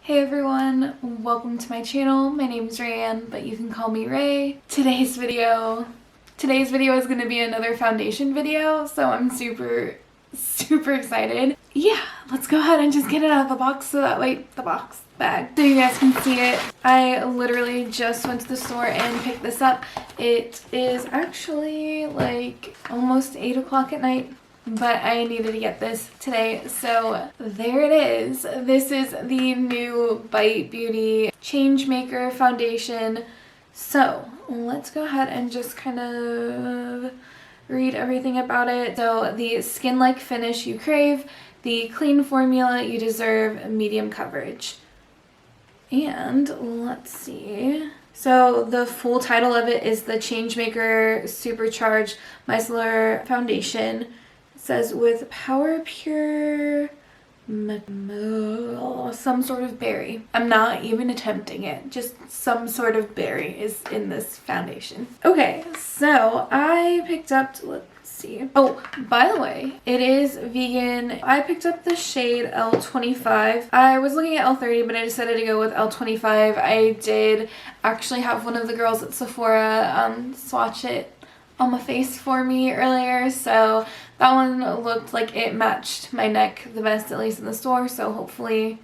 Hey everyone, welcome to my channel. My name is Raeann, but you can call me Ray. Today's video is going to be another foundation video, so I'm super excited. Yeah, let's go ahead and just get it out of the box so that way the box bag so you guys can see it. I literally just went to the store and picked this up. It is actually like almost 8 o'clock at night, but I needed to get this today, so there it is. This is the new Bite Beauty Changemaker Foundation. So let's go ahead and just kind of read everything about it. So the skin-like finish you crave, the clean formula you deserve, medium coverage. And let's see. So the full title of it is the Changemaker Supercharged Micellar Foundation. It says with power pure some sort of berry. I'm not even attempting it. Just some sort of berry is in this foundation. Okay, so I picked up, let's see. Oh, by the way, it is vegan. I picked up the shade L25. I was looking at L30, but I decided to go with L25. I did actually have one of the girls at Sephora swatch it on my face for me earlier, so that one looked like it matched my neck the best, at least in the store, so hopefully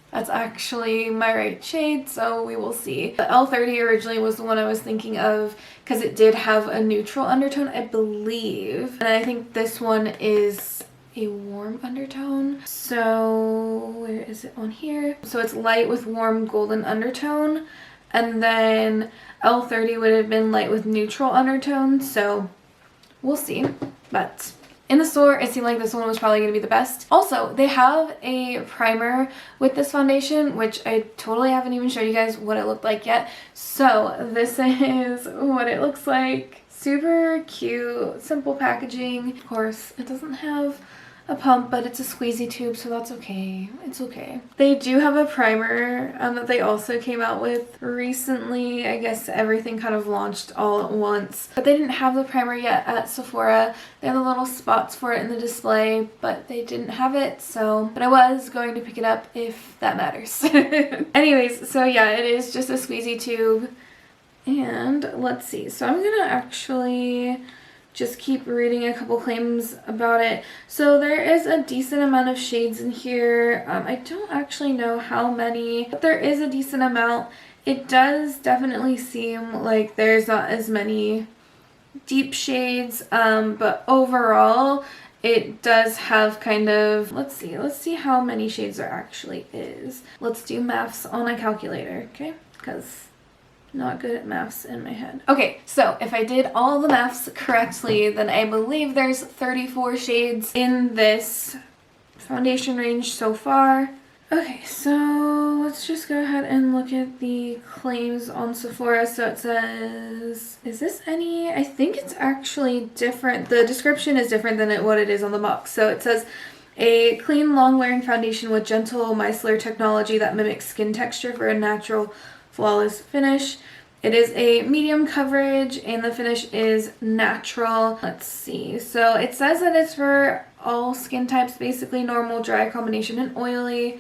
that's actually my right shade, so we will see. The L30 originally was the one I was thinking of because it did have a neutral undertone, I believe, and I think this one is a warm undertone. So where is it on here? So it's light with warm golden undertone, and then L30 would have been light with neutral undertone, so we'll see. But in the store, it seemed like this one was probably going to be the best. Also, they have a primer with this foundation, which I totally haven't even showed you guys what it looked like yet. So this is what it looks like. Super cute, simple packaging. Of course, it doesn't have a pump, but it's a squeezy tube, so that's okay. It's okay. They do have a primer that they also came out with recently. I guess everything kind of launched all at once, but they didn't have the primer yet at Sephora. They had the little spots for it in the display, but they didn't have it, so, but I was going to pick it up if that matters. Anyways, so yeah, it is just a squeezy tube, and let's see. So I'm gonna actually just keep reading a couple claims about it. So there is a decent amount of shades in here. I don't actually know how many, but there is a decent amount. It does definitely seem like there's not as many deep shades, but overall it does have kind of, let's see how many shades there actually is. Let's do maths on a calculator, okay? Because not good at maths in my head. Okay, so if I did all the maths correctly, then I believe there's 34 shades in this foundation range so far. Okay, so let's just go ahead and look at the claims on Sephora. So it says, is this any? I think it's actually different. The description is different than what it is on the box. So it says, a clean, long-wearing foundation with gentle micellar technology that mimics skin texture for a natural, flawless finish. It is a medium coverage and the finish is natural. Let's see. So it says that it's for all skin types, basically normal, dry, combination, and oily.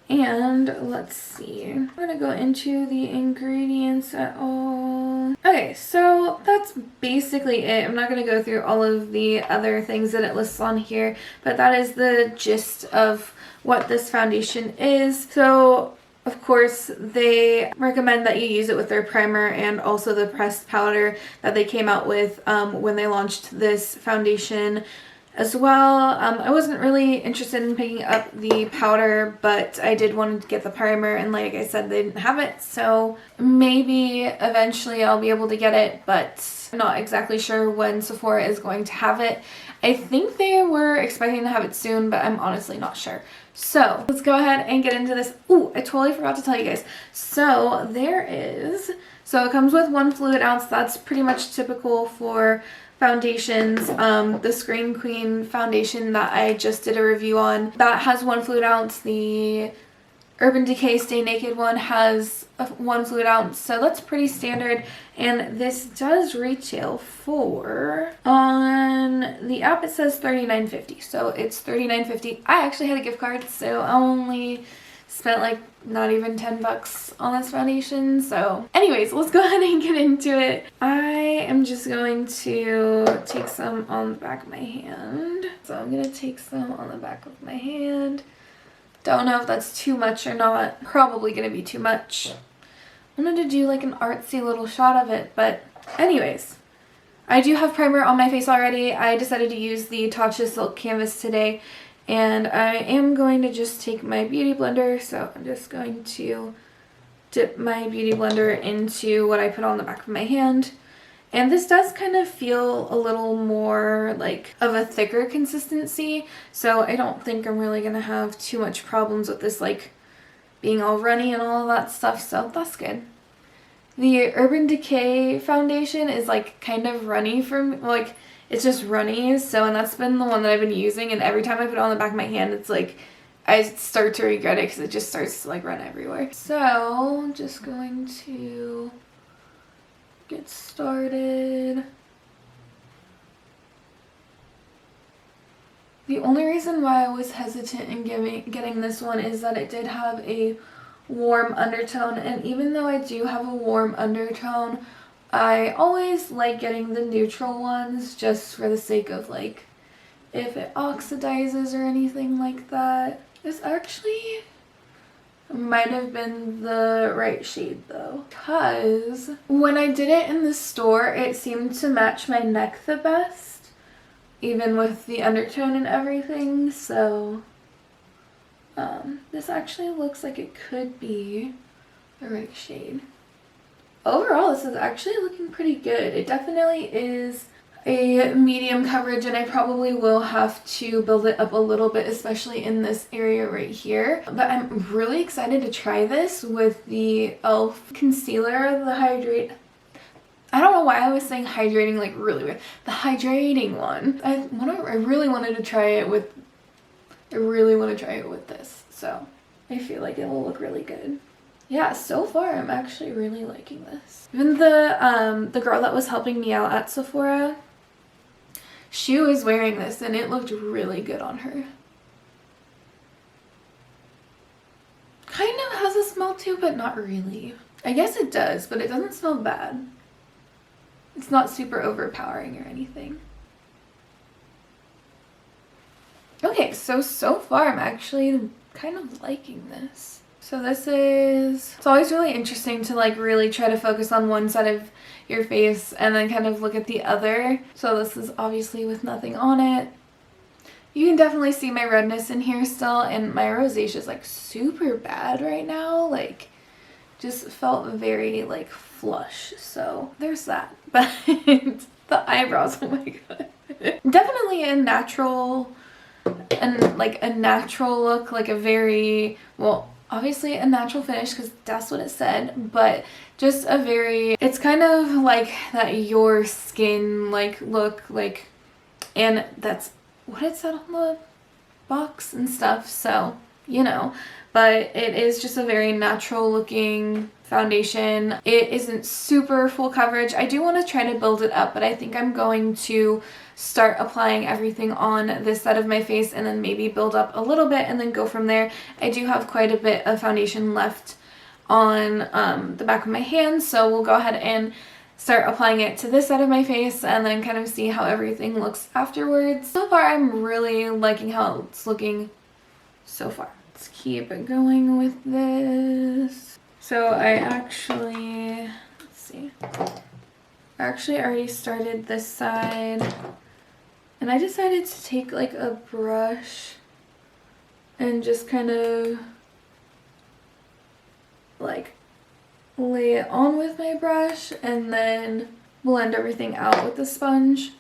And let's see. I'm gonna go into the ingredients at all. Okay, so that's basically it. I'm not gonna go through all of the other things that it lists on here, but that is the gist of what this foundation is. So of course, they recommend that you use it with their primer and also the pressed powder that they came out with when they launched this foundation as well. I wasn't really interested in picking up the powder, but I did want to get the primer, and like I said, they didn't have it, so maybe eventually I'll be able to get it, but I'm not exactly sure when Sephora is going to have it. I think they were expecting to have it soon, but I'm honestly not sure. So let's go ahead and get into this. Ooh, I totally forgot to tell you guys. So so it comes with 1 fluid ounce. That's pretty much typical for foundations. The Screen Queen foundation that I just did a review on, that has 1 fluid ounce. The Urban Decay Stay Naked one has 1 fluid ounce, so that's pretty standard. And this does retail for, on the app it says $39.50, so it's $39.50. I actually had a gift card, so I'll only spent like not even 10 bucks on this foundation. So anyways, let's go ahead and get into it. I am just going to take some on the back of my hand. So I'm gonna take some on the back of my hand. Don't know if that's too much or not. Probably gonna be too much. I wanted to do like an artsy little shot of it, but anyways. I do have primer on my face already. I decided to use the Tatcha Silk Canvas today, and I am going to just take my beauty blender. So I'm just going to dip my beauty blender into what I put on the back of my hand. And this does kind of feel a little more like of a thicker consistency, so I don't think I'm really going to have too much problems with this like being all runny and all of that stuff, so that's good. The Urban Decay foundation is like kind of runny for me, like it's just runny, so, and that's been the one that I've been using, and every time I put it on the back of my hand, it's like I start to regret it because it just starts to like run everywhere. So I'm just going to get started. The only reason why I was hesitant in getting this one is that it did have a warm undertone, and even though I do have a warm undertone, I always like getting the neutral ones just for the sake of like if it oxidizes or anything like that. This actually might have been the right shade though, because when I did it in the store it seemed to match my neck the best, even with the undertone and everything, so this actually looks like it could be the right shade. Overall, this is actually looking pretty good. It definitely is a medium coverage, and I probably will have to build it up a little bit, especially in this area right here. But I'm really excited to try this with the e.l.f. concealer, the hydrate. I don't know why I was saying hydrating like really weird. The hydrating one. I really wanted to try it with. I really want to try it with this, so I feel like it will look really good. Yeah, so far I'm actually really liking this. Even the girl that was helping me out at Sephora, she was wearing this and it looked really good on her. Kind of has a smell too, but not really. I guess it does, but it doesn't smell bad. It's not super overpowering or anything. Okay, so far I'm actually kind of liking this. So this is, it's always really interesting to like really try to focus on one side of your face and then kind of look at the other. So this is obviously with nothing on it. You can definitely see my redness in here still, and my rosacea is like super bad right now. Like just felt very like flush. So there's that. But the eyebrows, oh my god. Definitely a natural and like a natural look, like a very, well, obviously a natural finish because that's what it said, but just a very, it's kind of like that your skin like look, like, and that's what it said on the box and stuff, so you know, but it is just a very natural looking foundation. It isn't super full coverage. I do want to try to build it up, but I think I'm going to start applying everything on this side of my face and then maybe build up a little bit and then go from there. I do have quite a bit of foundation left on the back of my hand, so we'll go ahead and start applying it to this side of my face and then kind of see how everything looks afterwards. So far I'm really liking how it's looking so far. Let's keep it going with this. So I actually, let's see, I actually already started this side, and I decided to take like a brush and just kind of like lay it on with my brush and then blend everything out with the sponge.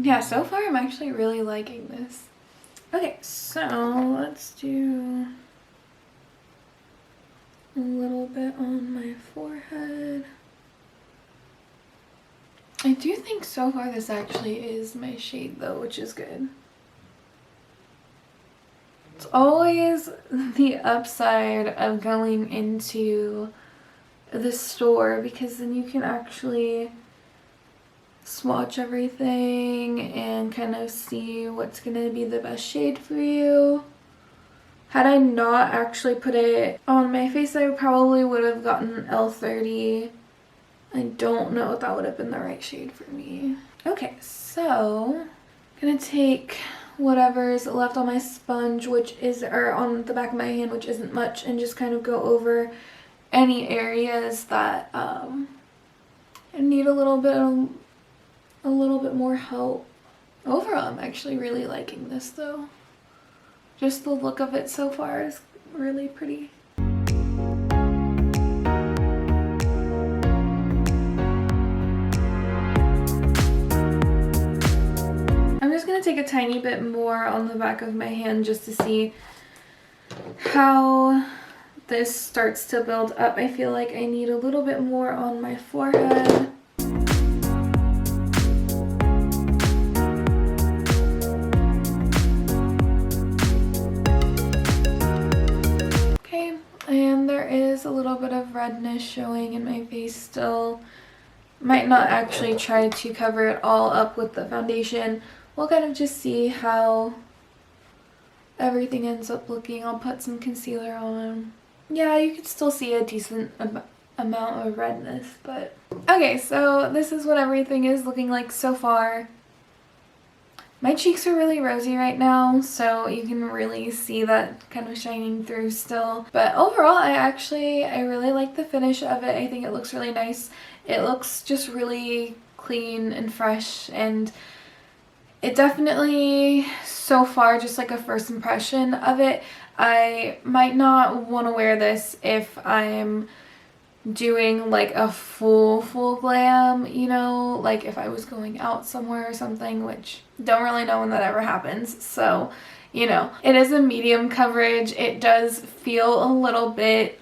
Yeah, so far I'm actually really liking this. Okay, so let's do a little bit on my forehead. I do think so far this actually is my shade though, which is good. It's always the upside of going into the store because then you can actually swatch everything and kind of see what's going to be the best shade for you. Had I not actually put it on my face, I probably would have gotten L30. I don't know if that would have been the right shade for me. Okay, so I'm gonna take whatever's left on my sponge, or on the back of my hand, which isn't much, and just kind of go over any areas that need a little bit more help. Overall, I'm actually really liking this though. Just the look of it so far is really pretty. I'm just going to take a tiny bit more on the back of my hand just to see how this starts to build up. I feel like I need a little bit more on my forehead. Okay, and there is a little bit of redness showing in my face still. Might not actually try to cover it all up with the foundation. We'll kind of just see how everything ends up looking. I'll put some concealer on. Yeah, you can still see a decent amount of redness, but... Okay, so this is what everything is looking like so far. My cheeks are really rosy right now, so you can really see that kind of shining through still. But overall, I really like the finish of it. I think it looks really nice. It looks just really clean and fresh, and it definitely, so far, just like a first impression of it, I might not want to wear this if I'm doing like a full glam, you know, like if I was going out somewhere or something, which don't really know when that ever happens. So, you know, it is a medium coverage. It does feel a little bit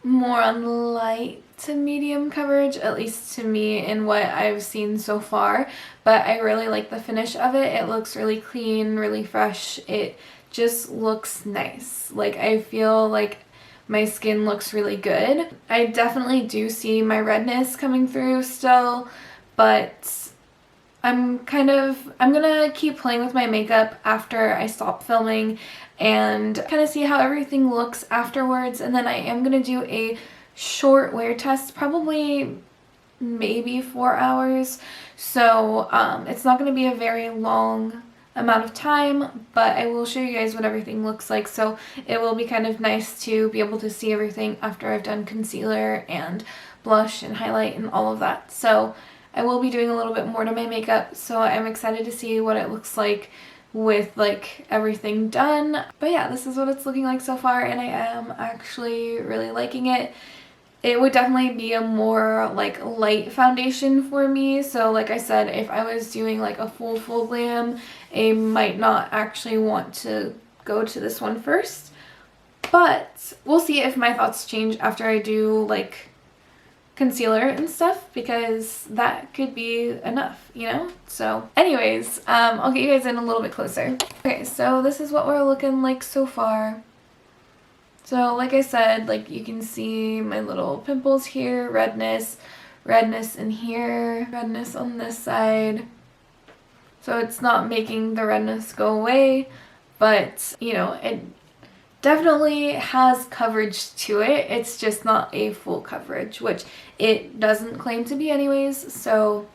more on light to medium coverage, at least to me in what I've seen so far, but I really like the finish of it. It looks really clean, really fresh. It just looks nice. Like, I feel like my skin looks really good. I definitely do see my redness coming through still, but I'm gonna keep playing with my makeup after I stop filming and kind of see how everything looks afterwards, and then I am gonna do a short wear test, probably maybe 4 hours, so it's not going to be a very long amount of time, but I will show you guys what everything looks like. So it will be kind of nice to be able to see everything after I've done concealer and blush and highlight and all of that. So I will be doing a little bit more to my makeup, so I'm excited to see what it looks like with like everything done. But yeah, this is what it's looking like so far, and I am actually really liking it. It would definitely be a more like light foundation for me. So like I said, if I was doing like a full glam, I might not actually want to go to this one first. But we'll see if my thoughts change after I do like concealer and stuff, because that could be enough, you know? So anyways, I'll get you guys in a little bit closer. Okay, so this is what we're looking like so far. So like I said, like you can see my little pimples here, redness in here, redness on this side. So it's not making the redness go away, but you know, it definitely has coverage to it. It's just not a full coverage, which it doesn't claim to be anyways, so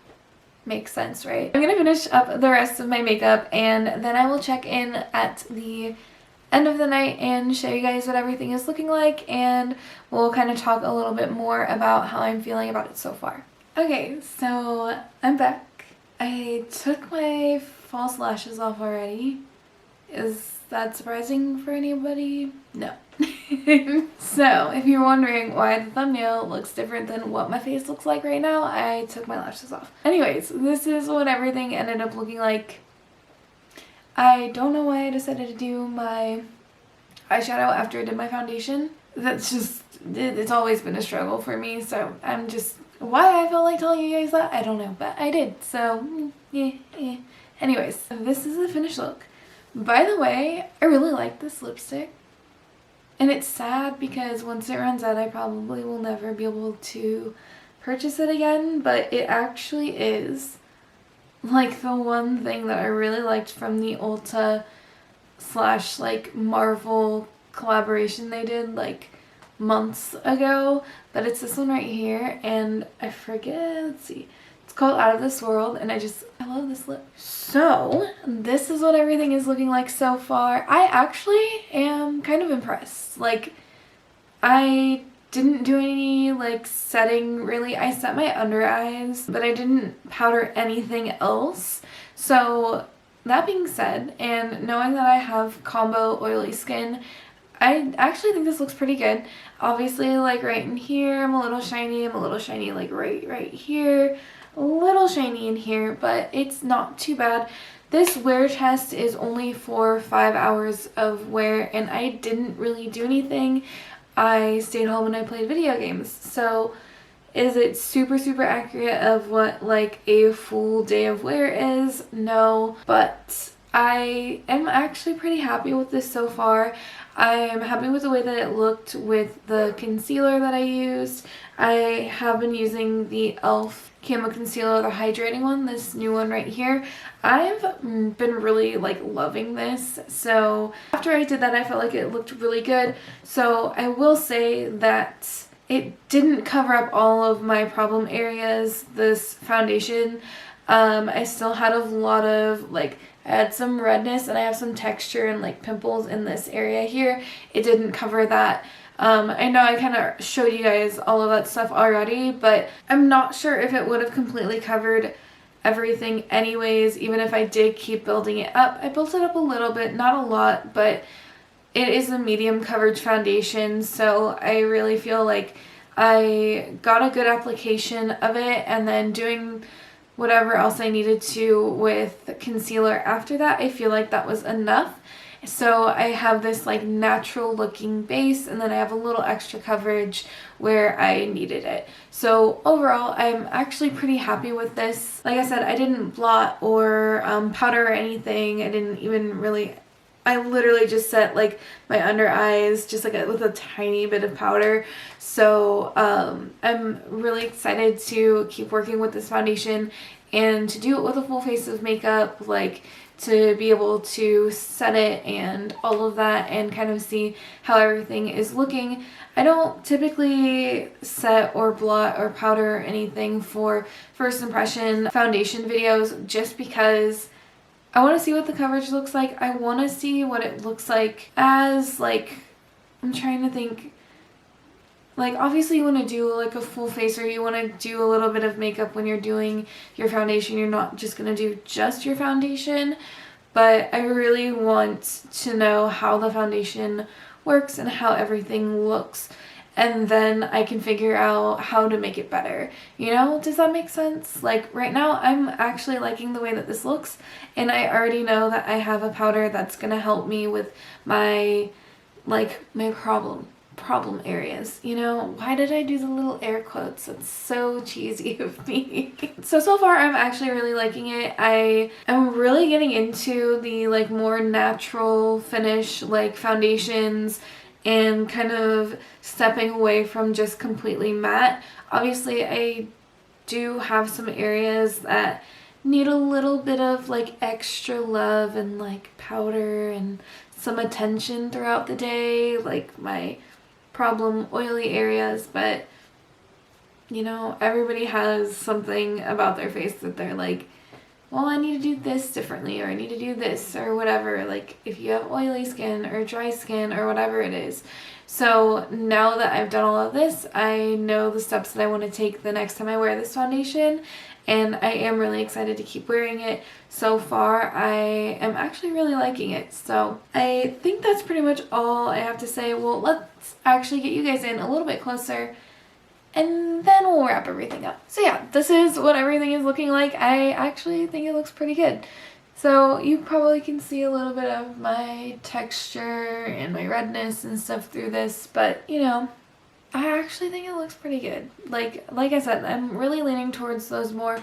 makes sense, right? I'm gonna finish up the rest of my makeup and then I will check in at the end of the night and show you guys what everything is looking like, and we'll kind of talk a little bit more about how I'm feeling about it so far. Okay, so I'm back. I took my false lashes off already. Is that surprising for anybody? No. So if you're wondering why the thumbnail looks different than what my face looks like right now, I took my lashes off. Anyways, this is what everything ended up looking like. I don't know why I decided to do my eyeshadow after I did my foundation. That's just, it's always been a struggle for me, so I'm just, why I felt like telling you guys that, I don't know, but I did, so yeah. Anyways, this is the finished look. By the way, I really like this lipstick. And it's sad because once it runs out, I probably will never be able to purchase it again. But it actually is like the one thing that I really liked from the Ulta / like Marvel collaboration they did like months ago. But it's this one right here, and I forget, let's see. It's called Out of This World, and I love this lip. So, this is what everything is looking like so far. I actually am kind of impressed. Like, I didn't do any, like, setting, really. I set my under eyes, but I didn't powder anything else. So, that being said, and knowing that I have combo oily skin, I actually think this looks pretty good. Obviously, like, right in here, I'm a little shiny, like, right here. A little shiny in here, but it's not too bad. This wear test is only for 5 hours of wear, and I didn't really do anything. I stayed home and I played video games. So is it super accurate of what like a full day of wear is? No, but I am actually pretty happy with this so far. I am happy with the way that it looked with the concealer that I used. I have been using the e.l.f. Camo Concealer, the hydrating one, this new one right here. I've been really like loving this. So after I did that, I felt like it looked really good. So I will say that it didn't cover up all of my problem areas, this foundation. I still had a lot of like, I had some redness and I have some texture and like pimples in this area here. It didn't cover that. I know I kind of showed you guys all of that stuff already, but I'm not sure if it would have completely covered everything anyways, even if I did keep building it up. I built it up a little bit, not a lot, but it is a medium coverage foundation, so I really feel like I got a good application of it, and then doing whatever else I needed to with concealer after that, I feel like that was enough. So I have this like natural looking base, and then I have a little extra coverage where I needed it. So overall, I'm actually pretty happy with this. Like I said, I didn't blot or powder or anything. I didn't even really, I literally just set like my under eyes just like with a tiny bit of powder. So I'm really excited to keep working with this foundation and to do it with a full face of makeup, like to be able to set it and all of that and kind of see how everything is looking. I don't typically set or blot or powder anything for first impression foundation videos just because I want to see what the coverage looks like. I want to see what it looks like as like, I'm trying to think, like obviously you want to do like a full face, or you want to do a little bit of makeup when you're doing your foundation. You're not just going to do just your foundation, but I really want to know how the foundation works and how everything looks, and then I can figure out how to make it better. You know, does that make sense? Like right now I'm actually liking the way that this looks, and I already know that I have a powder that's going to help me with my problem areas. You know, why did I do the little air quotes? That's so cheesy of me. So far I'm actually really liking it. I am really getting into the like more natural finish like foundations and kind of stepping away from just completely matte. Obviously I do have some areas that need a little bit of like extra love and like powder and some attention throughout the day, like my problem oily areas, but you know, everybody has something about their face that they're like, well, I need to do this differently, or I need to do this, or whatever, like if you have oily skin or dry skin or whatever it is. So now that I've done all of this, I know the steps that I want to take the next time I wear this foundation, and I am really excited to keep wearing it. So far, I am actually really liking it. So I think that's pretty much all I have to say. Well, let's actually get you guys in a little bit closer, and then we'll wrap everything up. So yeah, this is what everything is looking like. I actually think it looks pretty good. So you probably can see a little bit of my texture and my redness and stuff through this, but you know, I actually think it looks pretty good. Like I said, I'm really leaning towards those more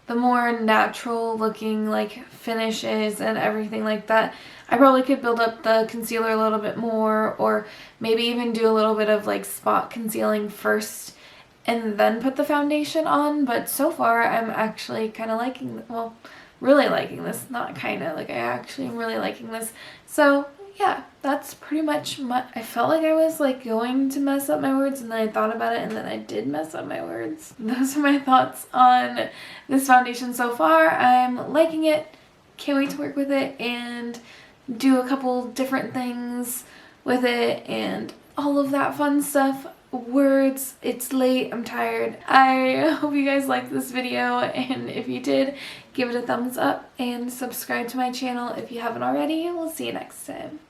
the more natural looking like finishes and everything like that, I probably could build up the concealer a little bit more, or maybe even do a little bit of like spot concealing first and then put the foundation on. But so far I'm actually kind of liking, well, really liking this. Not kind of, like I actually am really liking this. So yeah, that's pretty much I felt like I was like going to mess up my words, and then I thought about it and then I did mess up my words. Those are my thoughts on this foundation so far. I'm liking it. Can't wait to work with it and do a couple different things with it and all of that fun stuff. Words, it's late, I'm tired. I hope you guys liked this video, and if you did, give it a thumbs up and subscribe to my channel if you haven't already. We'll see you next time.